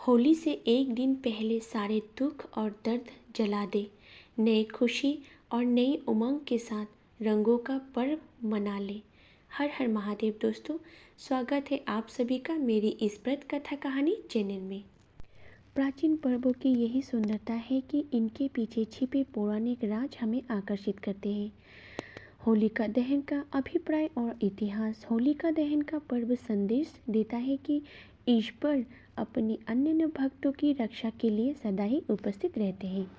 होली से एक दिन पहले सारे दुख और दर्द जला दे, नई खुशी और नई उमंग के साथ रंगों का पर्व मना ले। हर हर महादेव दोस्तों, स्वागत है आप सभी का मेरी इस व्रत कथा कहानी चैनल में। प्राचीन पर्वों की यही सुंदरता है कि इनके पीछे छिपे पौराणिक राज हमें आकर्षित करते हैं। होलिका दहन का अभिप्राय और इतिहास। होलिका दहन का पर्व संदेश देता है कि ईश्वर अपने अन्य भक्तों की रक्षा के लिए सदा ही उपस्थित रहते हैं।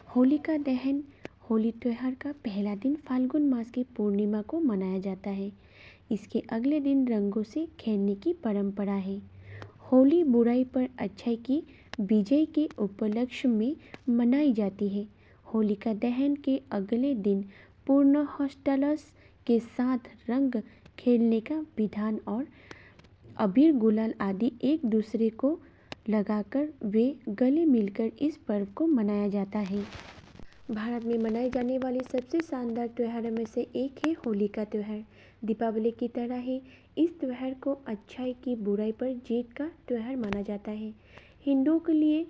होलिका दहन होली त्यौहार का पहला दिन फाल्गुन मास की पूर्णिमा को मनाया जाता है। इसके अगले दिन रंगों से खेलने की परंपरा है। होली बुराई पर अच्छाई की विजय के उपलक्ष्य में मनाई जाती है। होलिका दहन के अगले दिन पूर्ण हर्षोल्लास के साथ रंग खेलने का विधान और अबीर गुलाल आदि एक दूसरे को लगाकर वे गले मिलकर इस पर्व को मनाया जाता है। भारत में मनाए जाने वाले सबसे शानदार त्योहारों में से एक है होली का त्यौहार। दीपावली की तरह ही इस त्यौहार को अच्छाई की बुराई पर जीत का त्यौहार माना जाता है। हिंदुओं के लिए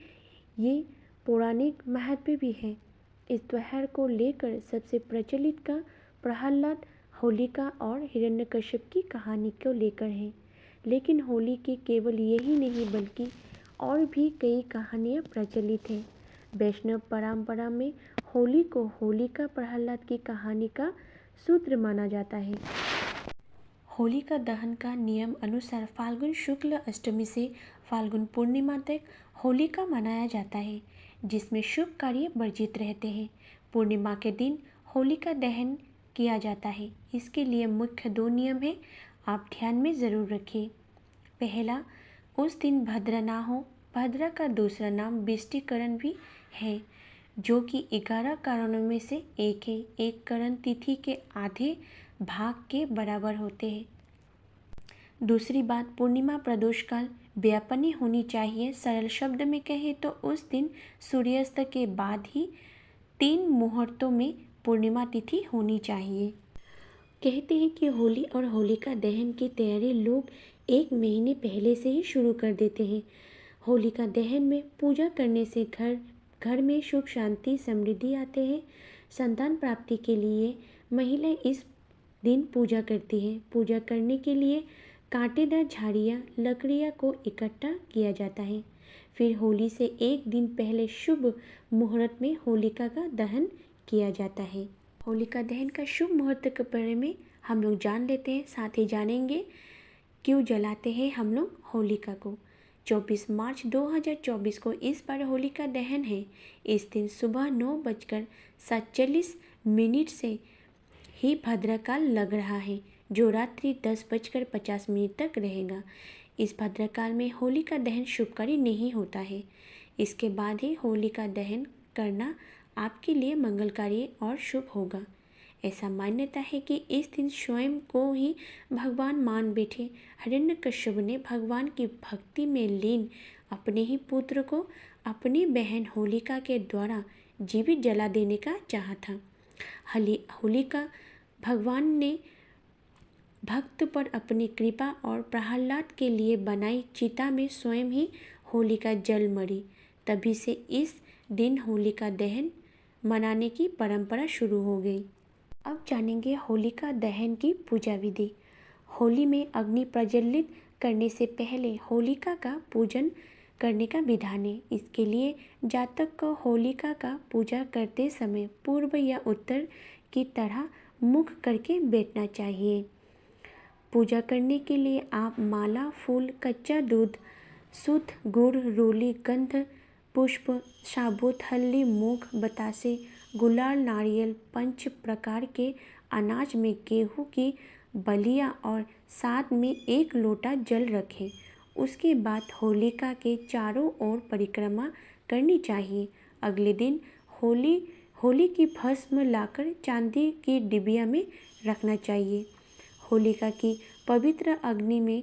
ये पौराणिक महत्व भी है। इस त्यौहार को लेकर सबसे प्रचलित का प्रहलाद, होलिका और हिरण्यकश्यप की कहानी को लेकर है। लेकिन होली की केवल यही नहीं बल्कि और भी कई कहानियाँ प्रचलित हैं। वैष्णव परंपरा में होली को होलिका प्रहलाद की कहानी का सूत्र माना जाता है। होलिका दहन का नियम अनुसार फाल्गुन शुक्ल अष्टमी से फाल्गुन पूर्णिमा तक होलिका मनाया जाता है, जिसमें शुभ कार्य वर्जित रहते हैं। पूर्णिमा के दिन होलिका दहन किया जाता है। इसके लिए मुख्य 2 नियम हैं, आप ध्यान में ज़रूर रखें। पहला, उस दिन भद्रा ना हो। भद्रा का दूसरा नाम बिष्टिकरण भी है, जो कि 11 कारणों में से एक है। एक करण तिथि के आधे भाग के बराबर होते हैं। दूसरी बात, पूर्णिमा प्रदोष काल व्यापनी होनी चाहिए। सरल शब्द में कहें तो उस दिन सूर्यास्त के बाद ही 3 मुहूर्तों में पूर्णिमा तिथि होनी चाहिए। कहते हैं कि होली और होलिका दहन की तैयारी लोग 1 महीने पहले से ही शुरू कर देते हैं। होलिका दहन में पूजा करने से घर में सुख शांति समृद्धि आते हैं। संतान प्राप्ति के लिए महिलाएं इस दिन पूजा करती हैं। पूजा करने के लिए कांटेदार झाड़ियाँ लकड़ियाँ को इकट्ठा किया जाता है। फिर होली से एक दिन पहले शुभ मुहूर्त में होलिका का दहन किया जाता है। होलिका दहन का शुभ मुहूर्त के बारे में हम लोग जान लेते हैं, साथ ही जानेंगे क्यों जलाते हैं हम लोग होलिका को। 24 मार्च 2024 को इस बार होलिका दहन है। इस दिन सुबह 9:47 से ही भद्रकाल लग रहा है, जो रात्रि 10:50 तक रहेगा। इस भद्रकाल में होलिका दहन शुभकारी नहीं होता है। इसके बाद ही होलिका दहन करना आपके लिए मंगलकारी और शुभ होगा। ऐसा मान्यता है कि इस दिन स्वयं को ही भगवान मान बैठे हिरण्यकश्यप ने भगवान की भक्ति में लीन अपने ही पुत्र को अपनी बहन होलिका के द्वारा जीवित जला देने का चाहा था। होलिका भगवान ने भक्त पर अपनी कृपा और प्रहलाद के लिए बनाई चिता में स्वयं ही होलिका जल मरी। तभी से इस दिन होलिका दहन मनाने की परंपरा शुरू हो गई। अब जानेंगे होलिका दहन की पूजा विधि। होली में अग्नि प्रज्वलित करने से पहले होलिका का पूजन करने का विधान है। इसके लिए जातक को होलिका का पूजा करते समय पूर्व या उत्तर की तरह मुख करके बैठना चाहिए। पूजा करने के लिए आप माला, फूल, कच्चा दूध, शुद्ध गुड़, रोली, गंध, पुष्प, साबुत हल्दी, मूंग, बतासे, गुलाल, नारियल, 5 प्रकार के अनाज में गेहूं की बलिया और साथ में 1 लोटा जल रखें। उसके बाद होलिका के चारों ओर परिक्रमा करनी चाहिए। अगले दिन होली की भस्म लाकर चांदी की डिबिया में रखना चाहिए। होलिका की पवित्र अग्नि में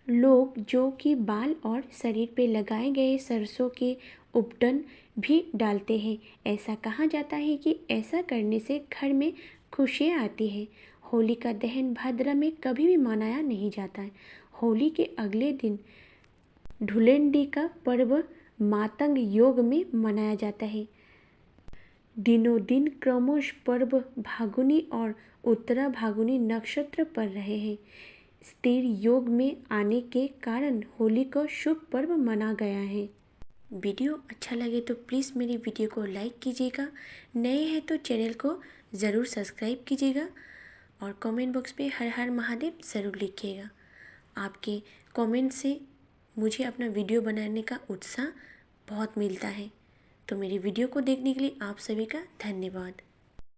लोग जो कि बाल और शरीर पे लगाए गए सरसों के उपटन भी डालते हैं। ऐसा कहा जाता है कि ऐसा करने से घर में खुशियाँ आती है। होली का दहन भाद्र में कभी भी मनाया नहीं जाता है। होली के अगले दिन धुलेंडी का पर्व मातंग योग में मनाया जाता है। दिनों दिन क्रमश पर्व फाल्गुनी और उत्तरा फाल्गुनी नक्षत्र पर रहे हैं। स्थिर योग में आने के कारण होली को शुभ पर्व माना गया है। वीडियो अच्छा लगे तो प्लीज़ मेरी वीडियो को लाइक कीजिएगा। नए हैं तो चैनल को ज़रूर सब्सक्राइब कीजिएगा और कमेंट बॉक्स पे हर हर महादेव ज़रूर लिखिएगा। आपके कमेंट से मुझे अपना वीडियो बनाने का उत्साह बहुत मिलता है। तो मेरी वीडियो को देखने के लिए आप सभी का धन्यवाद।